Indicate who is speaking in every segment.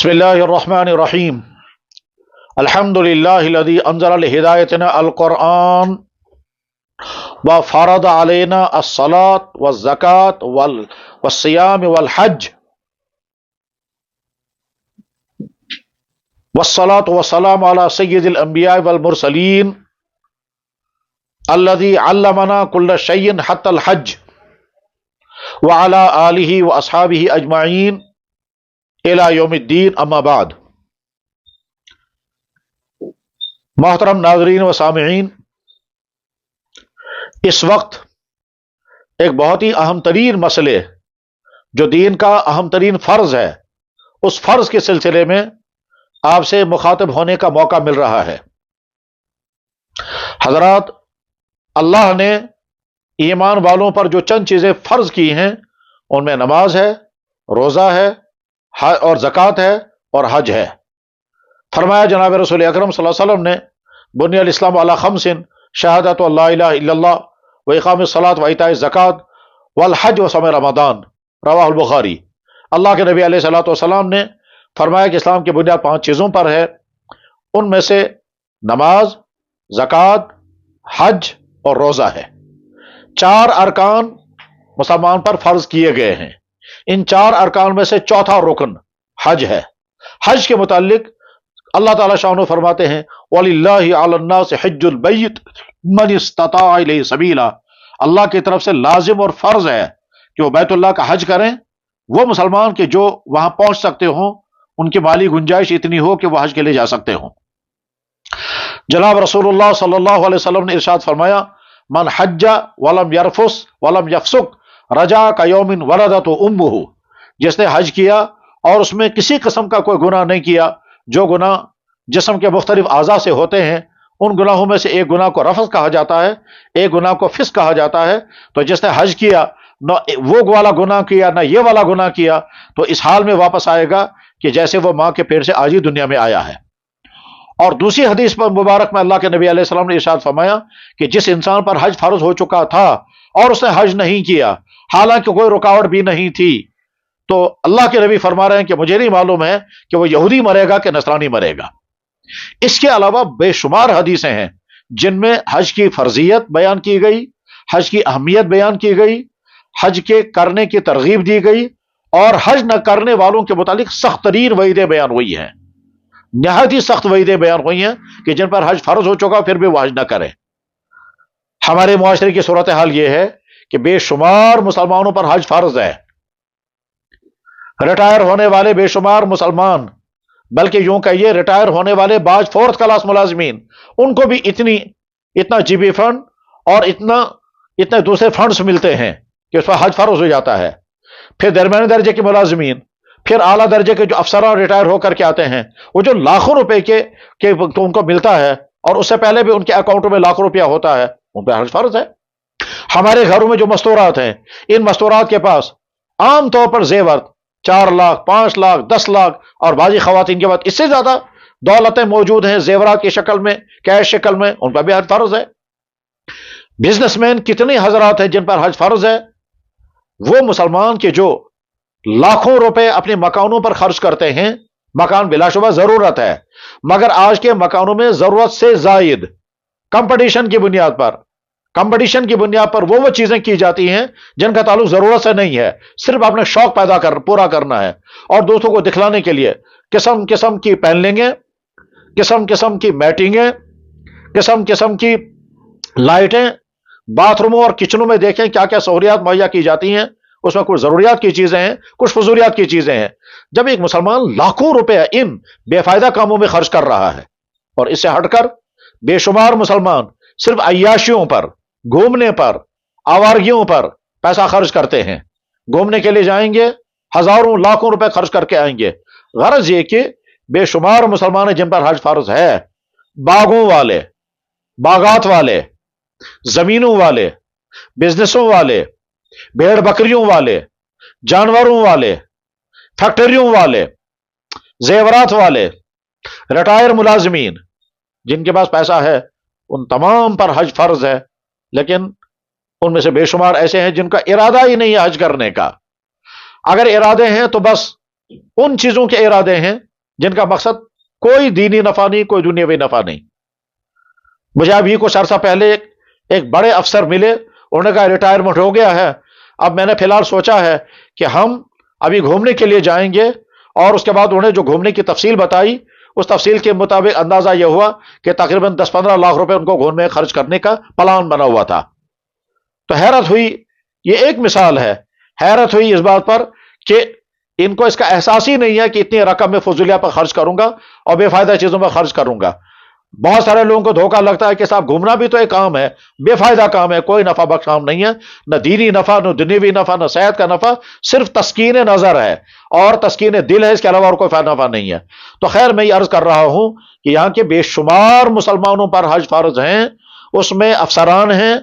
Speaker 1: بسم اللہ الرحمن الرحیم الحمد للہ الذی انزل لہدایتنا القرآن وفرض علینا الصلاة والزکاة والصیام والحج والصلاة والسلام علی سید الانبیاء والمرسلین الذی علمنا کل شیء حتی الحج وعلی آلہ واصحابہ اجمعین الی یوم الدین، اما بعد۔ محترم ناظرین و سامعین، اس وقت ایک بہت ہی اہم ترین مسئلے جو دین کا اہم ترین فرض ہے، اس فرض کے سلسلے میں آپ سے مخاطب ہونے کا موقع مل رہا ہے۔ حضرات، اللہ نے ایمان والوں پر جو چند چیزیں فرض کی ہیں ان میں نماز ہے، روزہ ہے اور زکوٰۃ ہے اور حج ہے۔ فرمایا جناب رسول اکرم صلی اللہ علیہ وسلم نے، بنی الاسلام علی خمس شہادت لا الہ الا اللہ و اقام الصلاۃ و ایتاء الزکوٰۃ والحج و صوم رمضان، رواہ البخاری۔ اللہ کے نبی علیہ الصلوۃ والسلام نے فرمایا کہ اسلام کی بنیاد 5 چیزوں پر ہے، ان میں سے نماز، زکوٰۃ، حج اور روزہ ہے۔ 4 ارکان مسلمان پر فرض کیے گئے ہیں۔ ان 4 ارکان میں سے چوتھا رکن حج ہے۔ حج کے متعلق اللہ تعالیٰ شانہ فرماتے ہیں وَلِلَّهِ عَلَى النَّاسِ حِجُّ الْبَيْتِ مَنِ اسْتَطَاعَ إِلَيْهِ سَبِيلًا، اللہ کی طرف سے لازم اور فرض ہے کہ وہ بیت اللہ کا حج کریں، وہ مسلمان کہ جو وہاں پہنچ سکتے ہوں، ان کی مالی گنجائش اتنی ہو کہ وہ حج کے لیے جا سکتے ہوں۔ جناب رسول اللہ صلی اللہ علیہ وسلم نے ارشاد فرمایا من حج ولم يرفث ولم يفسق رجع كيوم ولدته امه، جس نے حج کیا اور اس میں کسی قسم کا کوئی گناہ نہیں کیا، جو گناہ جسم کے مختلف اعضاء سے ہوتے ہیں، ان گناہوں میں سے ایک گناہ کو رفث کہا جاتا ہے، ایک گناہ کو فسق کہا جاتا ہے۔ تو جس نے حج کیا، نہ وہ والا گناہ کیا نہ یہ والا گناہ کیا، تو اس حال میں واپس آئے گا کہ جیسے وہ ماں کے پیٹ سے آج ہی دنیا میں آیا ہے۔ اور دوسری حدیث پر مبارک میں اللہ کے نبی علیہ السلام نے ارشاد فرمایا کہ جس انسان پر حج فرض ہو چکا تھا اور اس نے حج نہیں کیا، حالانکہ کوئی رکاوٹ بھی نہیں تھی، تو اللہ کے نبی فرما رہے ہیں کہ مجھے نہیں معلوم ہے کہ وہ یہودی مرے گا کہ نصرانی مرے گا۔ اس کے علاوہ بے شمار حدیثیں ہیں جن میں حج کی فرضیت بیان کی گئی، حج کی اہمیت بیان کی گئی، حج کے کرنے کی ترغیب دی گئی، اور حج نہ کرنے والوں کے متعلق سخت ترین وعیدیں بیان ہوئی ہیں، نہایت ہی سخت وعیدیں بیان ہوئی ہیں کہ جن پر حج فرض ہو چکا پھر بھی وہ حج نہ کرے۔ ہمارے معاشرے کی صورتحال یہ ہے کہ بے شمار مسلمانوں پر حج فرض ہے، ریٹائر ہونے والے بے شمار مسلمان، بلکہ یوں کہیے ریٹائر ہونے والے بعض 4th کلاس ملازمین، ان کو بھی اتنا جی بی فنڈ اور اتنے دوسرے فنڈز ملتے ہیں کہ اس پر حج فرض ہو جاتا ہے۔ پھر درمیانے درجے کے ملازمین، پھر اعلیٰ درجے کے جو افسران ریٹائر ہو کر کے آتے ہیں، وہ جو لاکھوں روپے کے ان کو ملتا ہے، اور اس سے پہلے بھی ان کے اکاؤنٹوں میں لاکھوں روپیہ ہوتا ہے، ان پہ حج فرض ہے۔ ہمارے گھروں میں جو مستورات ہیں، ان مستورات کے پاس عام طور پر زیور 4 لاکھ 5 لاکھ 10 لاکھ اور بعضی خواتین کے بعد اس سے زیادہ دولتیں موجود ہیں زیورات کی شکل میں، کیش شکل میں، ان پر بھی حج فرض ہے۔ بزنس مین کتنے حضرات ہیں جن پر حج فرض ہے؟ وہ مسلمان کے جو لاکھوں روپے اپنے مکانوں پر خرچ کرتے ہیں، مکان بلا شبہ ضرورت ہے، مگر آج کے مکانوں میں ضرورت سے زائد کمپٹیشن کی بنیاد پر وہ چیزیں کی جاتی ہیں جن کا تعلق ضرورت سے نہیں ہے، صرف اپنے شوق پورا کرنا ہے، اور دوسروں کو دکھلانے کے لیے قسم قسم کی پینلنگیں، قسم قسم کی میٹنگیں، قسم قسم کی لائٹیں، باتھ روموں اور کچنوں میں دیکھیں کیا کیا سہولیات مہیا کی جاتی ہیں، اس میں کچھ ضروریات کی چیزیں ہیں، کچھ فضولیات کی چیزیں ہیں۔ جب ایک مسلمان لاکھوں روپے ان بے فائدہ کاموں میں خرچ کر رہا ہے، اور اس سے ہٹ کر بے شمار مسلمان صرف عیاشیوں پر، گھومنے پر، آوارگیوں پر پیسہ خرچ کرتے ہیں، گھومنے کے لیے جائیں گے ہزاروں لاکھوں روپے خرچ کر کے آئیں گے۔ غرض یہ کہ بے شمار مسلمان ہیں جن پر حج فرض ہے، باغوں والے، باغات والے، زمینوں والے، بزنسوں والے، بھیڑ بکریوں والے، جانوروں والے، فیکٹریوں والے، زیورات والے، ریٹائر ملازمین، جن کے پاس پیسہ ہے ان تمام پر حج فرض ہے۔ لیکن ان میں سے بے شمار ایسے ہیں جن کا ارادہ ہی نہیں ہے حج کرنے کا۔ اگر ارادے ہیں تو بس ان چیزوں کے ارادے ہیں جن کا مقصد کوئی دینی نفع نہیں، کوئی دنیاوی نفع نہیں۔ مجھے ابھی کچھ عرصہ پہلے ایک بڑے افسر ملے، انہوں نے کہا ریٹائرمنٹ ہو گیا ہے، اب میں نے فی الحال سوچا ہے کہ ہم ابھی گھومنے کے لیے جائیں گے، اور اس کے بعد انہیں جو گھومنے کی تفصیل بتائی، اس تفصیل کے مطابق اندازہ یہ ہوا کہ تقریباً 10-15 لاکھ روپے ان کو گھومنے میں خرچ کرنے کا پلان بنا ہوا تھا۔ تو حیرت ہوئی، یہ ایک مثال ہے، حیرت ہوئی اس بات پر کہ ان کو اس کا احساس ہی نہیں ہے کہ اتنی رقم میں فضولیہ پر خرچ کروں گا اور بے فائدہ چیزوں پر خرچ کروں گا۔ بہت سارے لوگوں کو دھوکہ لگتا ہے کہ صاحب گھومنا بھی تو ایک کام ہے، بے فائدہ کام ہے، کوئی نفع بخش کام نہیں ہے، نہ دینی نفع، نہ دنیوی نفع، نہ صحت کا نفع، صرف تسکین نظر ہے اور تسکین دل ہے، اس کے علاوہ اور کوئی فائدہ نفع نہیں ہے۔ تو خیر میں یہ عرض کر رہا ہوں کہ یہاں کے بے شمار مسلمانوں پر حج فرض ہیں، اس میں افسران ہیں،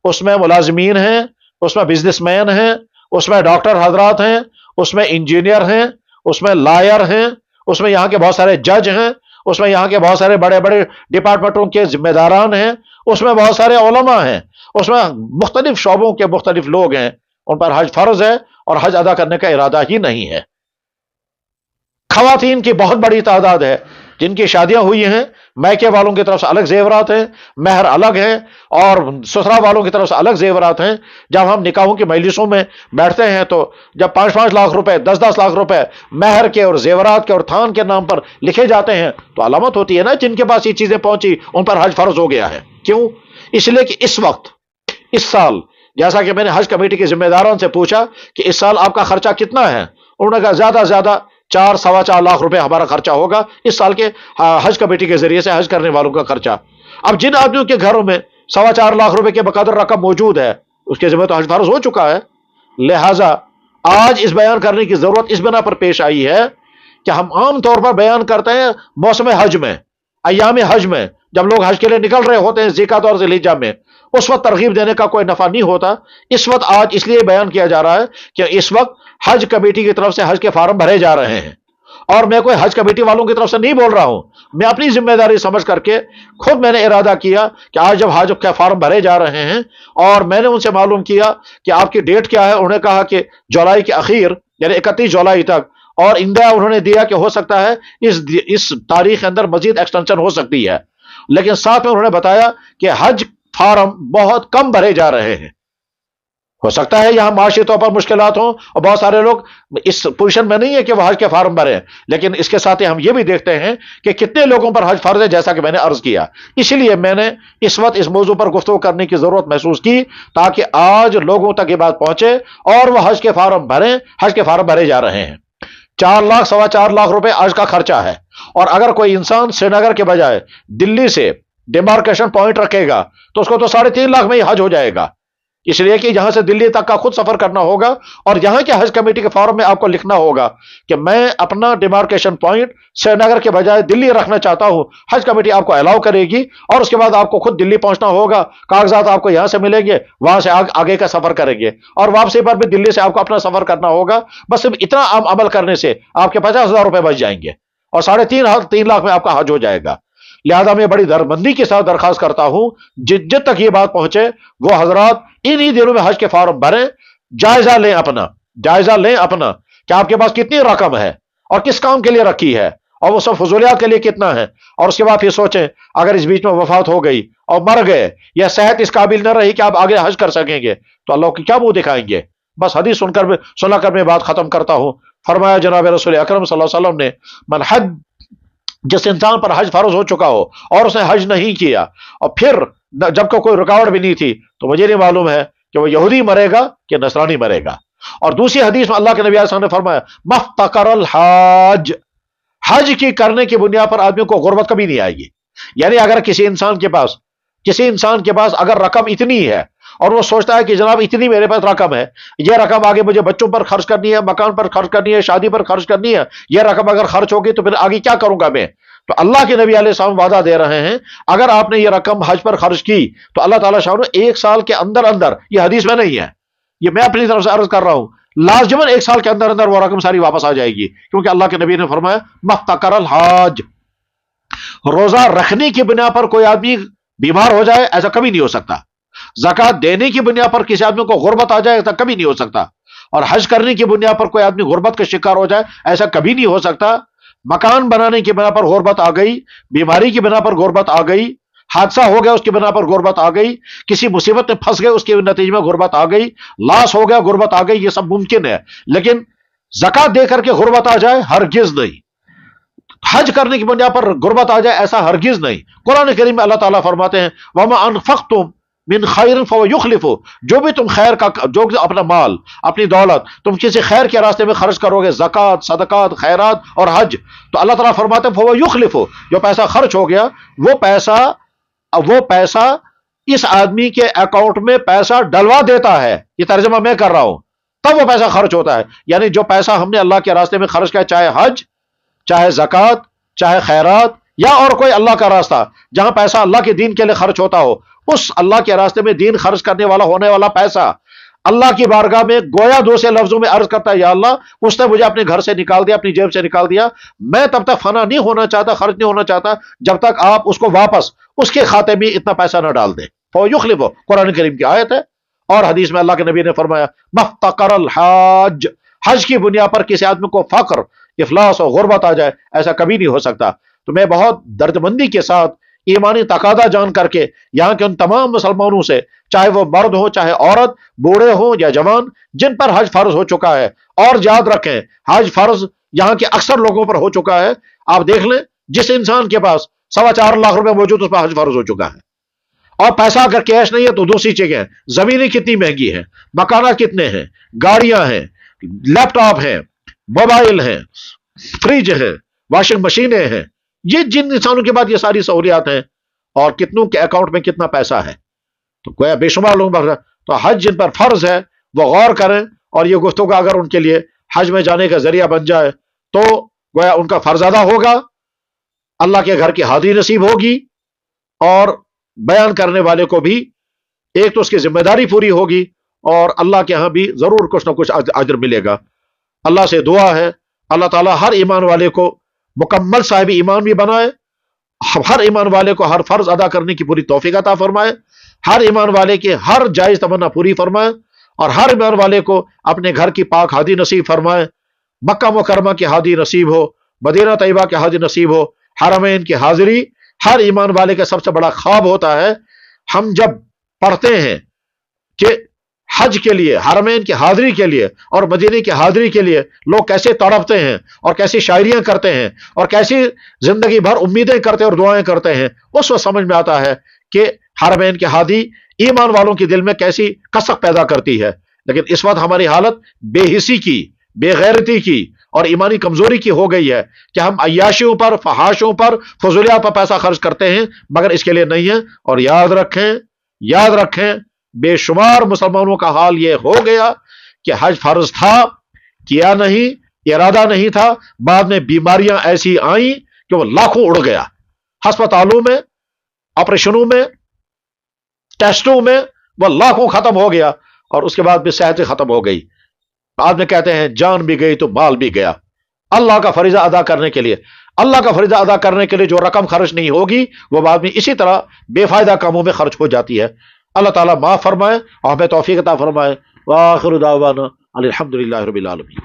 Speaker 1: اس میں ملازمین ہیں، اس میں بزنس مین ہیں، اس میں ڈاکٹر حضرات ہیں، اس میں انجینئر ہیں، اس میں لائر ہیں، اس میں یہاں کے بہت سارے جج ہیں، اس میں یہاں کے بہت سارے بڑے بڑے ڈپارٹمنٹوں کے ذمہ داران ہیں، اس میں بہت سارے علماء ہیں، اس میں مختلف شعبوں کے مختلف لوگ ہیں، ان پر حج فرض ہے اور حج ادا کرنے کا ارادہ ہی نہیں ہے۔ خواتین کی بہت بڑی تعداد ہے جن کی شادیاں ہوئی ہیں، میکے والوں کی طرف سے الگ زیورات ہیں، مہر الگ ہیں، اور سسرا والوں کی طرف سے الگ زیورات ہیں۔ جب ہم نکاحوں کی مجلسوں میں بیٹھتے ہیں تو جب 5-5 لاکھ روپے، 10-10 لاکھ روپے مہر کے اور زیورات کے اور تھان کے نام پر لکھے جاتے ہیں، تو علامت ہوتی ہے نا جن کے پاس یہ چیزیں پہنچی ان پر حج فرض ہو گیا ہے۔ کیوں؟ اس لیے کہ اس وقت، اس سال، جیسا کہ میں نے حج کمیٹی کے ذمہ داران سے پوچھا کہ اس سال آپ کا خرچہ کتنا ہے، انہوں نے کہا زیادہ سے زیادہ 4-4.25 لاکھ روپے ہمارا خرچہ ہوگا اس سال کے حج کمیٹی کے ذریعے سے حج کرنے والوں کا خرچہ۔ اب جن آدمیوں کے گھروں میں 4.25 لاکھ روپے کے بقدر رقم موجود ہے، اس کے ذمہ تو حج فرض ہو چکا ہے۔ لہذا آج اس بیان کرنے کی ضرورت اس بنا پر پیش آئی ہے کہ ہم عام طور پر بیان کرتے ہیں موسم حج میں، ایام حج میں، جب لوگ حج کے لیے نکل رہے ہوتے ہیں ذیقعدہ اور ذوالحجہ میں، اس وقت ترغیب دینے کا کوئی نفع نہیں ہوتا۔ اس وقت آج اس لیے بیان کیا جا رہا ہے کہ اس وقت حج کمیٹی کی طرف سے حج کے فارم بھرے جا رہے ہیں، اور میں کوئی حج کمیٹی والوں کی طرف سے نہیں بول رہا ہوں، میں اپنی ذمہ داری سمجھ کر کے خود میں نے ارادہ کیا کہ آج جب حج کے فارم بھرے جا رہے ہیں، اور میں نے ان سے معلوم کیا کہ آپ کی ڈیٹ کیا ہے، انہوں نے کہا کہ جولائی کے اخیر یعنی 31 جولائی تک، اور اندیا انہوں نے دیا کہ ہو سکتا ہے اس تاریخ کے اندر مزید ایکسٹینشن ہو سکتی ہے، لیکن ساتھ میں انہوں نے بتایا کہ حج فارم بہت کم بھرے جا رہے ہیں۔ ہو سکتا ہے یہاں معاشی طور پر مشکلات ہوں اور بہت سارے لوگ اس پوزیشن میں نہیں ہے کہ وہ حج کے فارم بھریں، لیکن اس کے ساتھ ہی ہم یہ بھی دیکھتے ہیں کہ کتنے لوگوں پر حج فرض ہے، جیسا کہ میں نے عرض کیا۔ اس لیے میں نے اس وقت اس موضوع پر گفتگو کرنے کی ضرورت محسوس کی تاکہ آج لوگوں تک یہ بات پہنچے اور وہ حج کے فارم بھریں۔ حج کے فارم بھرے جا رہے ہیں، 4 لاکھ 4.25 لاکھ روپے آج کا خرچہ ہے، اور اگر کوئی انسان سری نگر کے بجائے دلی سے ڈیمارکیشن پوائنٹ رکھے گا تو اس کو تو 3.5 لاکھ میں ہی حج ہو جائے گا، اس لیے کہ یہاں سے دلی تک کا خود سفر کرنا ہوگا، اور یہاں کے حج کمیٹی کے فارم میں آپ کو لکھنا ہوگا کہ میں اپنا ڈیمارکیشن پوائنٹ سری نگر کے بجائے دلی رکھنا چاہتا ہوں۔ حج کمیٹی آپ کو الاؤ کرے گی، اور اس کے بعد آپ کو خود دلی پہنچنا ہوگا، کاغذات آپ کو یہاں سے ملیں گے، وہاں سے آگے کا سفر کریں گے، اور واپسی پر بھی دلی سے آپ کو اپنا سفر کرنا ہوگا۔ بس صرف اتنا عمل کرنے سے آپ کے 50,000 روپے بچ جائیں گے، اور 3.5 لاکھ میں آپ کا حج ہو جائے گا۔ لہذا میں بڑی دربندی کے ساتھ درخواست کرتا ہوں جن تک یہ بات پہنچے وہ حضرات انہی دنوں میں حج کے فارم بھریں، جائزہ لیں اپنا کہ آپ کے پاس کتنی رقم ہے اور کس کام کے لیے رکھی ہے، اور وہ سب فضولیات کے لیے کتنا ہے، اور اس کے بعد پھر سوچیں اگر اس بیچ میں وفات ہو گئی اور مر گئے یا صحت اس قابل نہ رہی کہ آپ آگے حج کر سکیں گے تو اللہ کی کیا منہ دکھائیں گے۔ بس حدیث سنا کر میں بات ختم کرتا ہوں۔ فرمایا جناب رسول اکرم صلی اللہ علیہ وسلم نے، من حج، جس انسان پر حج فرض ہو چکا ہو اور اس نے حج نہیں کیا، اور پھر جب کو کوئی رکاوٹ بھی نہیں تھی، تو مجھے نہیں معلوم ہے کہ وہ یہودی مرے گا کہ نصرانی مرے گا۔ اور دوسری حدیث میں اللہ کے نبی علیہ السلام نے فرمایا مفتقر الحاج، حج کی کرنے کی بنیاد پر آدمی کو غربت کبھی نہیں آئے گی۔ یعنی اگر کسی انسان کے پاس اگر رقم اتنی ہے اور وہ سوچتا ہے کہ جناب اتنی میرے پاس رقم ہے، یہ رقم آگے مجھے بچوں پر خرچ کرنی ہے، مکان پر خرچ کرنی ہے، شادی پر خرچ کرنی ہے، یہ رقم اگر خرچ ہوگی تو پھر آگے کیا کروں گا میں؟ تو اللہ کے نبی علیہ السلام وعدہ دے رہے ہیں اگر آپ نے یہ رقم حج پر خرچ کی تو اللہ تعالیٰ شاہ 1 سال کے اندر، یہ حدیث میں نہیں ہے، یہ میں اپنی طرف سے عرض کر رہا ہوں، لازماً 1 سال کے اندر وہ رقم ساری واپس آ جائے گی، کیونکہ اللہ کے نبی نے فرمایا مفتقر الحاج۔ روزہ رکھنے کی بنا پر کوئی آدمی بیمار ہو جائے ایسا کبھی نہیں ہو سکتا، زکوٰۃ دینے کی بنیاد پر کسی آدمی کو غربت آ جائے ایسا کبھی نہیں ہو سکتا، اور حج کرنے کی بنیاد پر کوئی آدمی غربت کا شکار ہو جائے ایسا کبھی نہیں ہو سکتا۔ مکان بنانے کی بنا پر غربت آ گئی، بیماری کی بنا پر غربت آ گئی، حادثہ ہو گیا اس کی بنا پر غربت آ گئی، کسی مصیبت میں پھنس گئے اس کے نتیجے میں غربت آ گئی، لاس ہو گیا غربت آ گئی، یہ سب ممکن ہے، لیکن زکات دے کر کے غربت آ جائے ہرگز نہیں، حج کرنے کی بنیاد پر غربت آ جائے ایسا ہرگز نہیں۔ قرآن کریم میں اللہ تعالیٰ فرماتے ہیں وَمَا أَنفَقْتُم من خیر فهو يخلفه، جو بھی تم خیر کا، جو بھی اپنا مال، اپنی دولت تم کسی خیر کے راستے میں خرچ کرو گے، زکات، صدقات، خیرات اور حج، تو اللہ تعالیٰ فرماتے ہیں فهو يخلفه، جو پیسہ خرچ ہو گیا وہ پیسہ اس آدمی کے اکاؤنٹ میں پیسہ ڈلوا دیتا ہے، یہ ترجمہ میں کر رہا ہوں، تب وہ پیسہ خرچ ہوتا ہے۔ یعنی جو پیسہ ہم نے اللہ کے راستے میں خرچ کیا، چاہے حج، چاہے زکات، چاہے خیرات یا اور کوئی اللہ کا راستہ، جہاں پیسہ اللہ کے دین کے لیے خرچ ہوتا ہو، اس اللہ کے راستے میں دین خرچ کرنے والا ہونے والا پیسہ اللہ کی بارگاہ میں گویا دوسرے لفظوں میں عرض کرتا ہے یا اللہ اس نے مجھے اپنے گھر سے نکال دیا، اپنی جیب سے نکال دیا، میں تب تک فنا نہیں ہونا چاہتا، خرچ نہیں ہونا چاہتا جب تک آپ اس کو واپس اس کے کھاتے میں اتنا پیسہ نہ ڈال دیں۔ فَيُخْلِفُ، قرآن کریم کی آیت ہے، اور حدیث میں اللہ کے نبی نے فرمایا مفتقر الحاج، حج کی بنیاد پر کسی آدمی کو فقر، افلاس اور غربت آ جائے ایسا کبھی نہیں ہو سکتا۔ تو میں بہت دردمندی کے ساتھ ایمانی تقاضا جان کر کے یہاں کے ان تمام مسلمانوں سے، چاہے وہ مرد ہو چاہے عورت، بوڑھے ہوں یا جوان، جن پر حج فرض ہو چکا ہے، اور یاد رکھیں حج فرض یہاں کے اکثر لوگوں پر ہو چکا ہے، آپ دیکھ لیں جس انسان کے پاس 4.25 لاکھ روپے موجود اس پر حج فرض ہو چکا ہے، اور پیسہ اگر کیش نہیں ہے تو دوسری چیزیں، زمینیں کتنی مہنگی ہیں، مکانات کتنے ہیں، گاڑیاں ہیں، لیپ ٹاپ ہیں، موبائل ہیں، فریج ہیں، واشنگ مشینیں ہیں، یہ جن انسانوں کے بعد یہ ساری سہولیات ہیں، اور کتنوں کے اکاؤنٹ میں کتنا پیسہ ہے، تو گویا بے شمار لوگوں پر، تو حج جن پر فرض ہے وہ غور کریں، اور یہ گفتگو اگر ان کے لیے حج میں جانے کا ذریعہ بن جائے تو گویا ان کا فرض ادا ہوگا، اللہ کے گھر کی حاضری نصیب ہوگی، اور بیان کرنے والے کو بھی ایک تو اس کی ذمہ داری پوری ہوگی، اور اللہ کے ہاں بھی ضرور کچھ نہ کچھ اجر ملے گا۔ اللہ سے دعا ہے اللہ تعالیٰ ہر ایمان والے کو مکمل صاحب ایمان بھی بنائے، ہر ایمان والے کو ہر فرض ادا کرنے کی پوری توفیق عطا فرمائے، ہر ایمان والے کی ہر جائز تمنا پوری فرمائے، اور ہر ایمان والے کو اپنے گھر کی پاک حاضری نصیب فرمائے، مکہ مکرمہ کی حاضری نصیب ہو، مدینہ طیبہ کی حاضری نصیب ہو، حرمین کی حاضری ہر ایمان والے کا سب سے بڑا خواب ہوتا ہے۔ ہم جب پڑھتے ہیں کہ حج کے لیے، حرمین کی حاضری کے لیے اور مدینے کی حاضری کے لیے لوگ کیسے تڑپتے ہیں اور کیسی شاعریاں کرتے ہیں اور کیسی زندگی بھر امیدیں کرتے اور دعائیں کرتے ہیں، اس وقت سمجھ میں آتا ہے کہ حرمین کی حاضری ایمان والوں کے دل میں کیسی کسک پیدا کرتی ہے۔ لیکن اس وقت ہماری حالت بے حسی کی، بے غیرتی کی اور ایمانی کمزوری کی ہو گئی ہے کہ ہم عیاشیوں پر، فحاشوں پر، فضولیات پر پیسہ خرچ کرتے ہیں مگر اس کے لیے نہیں ہے۔ اور یاد رکھیں بے شمار مسلمانوں کا حال یہ ہو گیا کہ حج فرض تھا، کیا نہیں، ارادہ نہیں تھا، بعد میں بیماریاں ایسی آئیں کہ وہ لاکھوں اڑ گیا، ہسپتالوں میں، آپریشنوں میں، ٹیسٹوں میں وہ لاکھوں ختم ہو گیا، اور اس کے بعد بھی صحت ختم ہو گئی۔ بعد میں کہتے ہیں جان بھی گئی تو مال بھی گیا۔ اللہ کا فریضہ ادا کرنے کے لیے جو رقم خرچ نہیں ہوگی وہ بعد میں اسی طرح بے فائدہ کاموں میں خرچ ہو جاتی ہے۔ اللہ تعالیٰ معاف فرمائے اور ہمیں توفیق عطا فرمائے۔ وآخر دعوانا الحمدللہ رب العالمین۔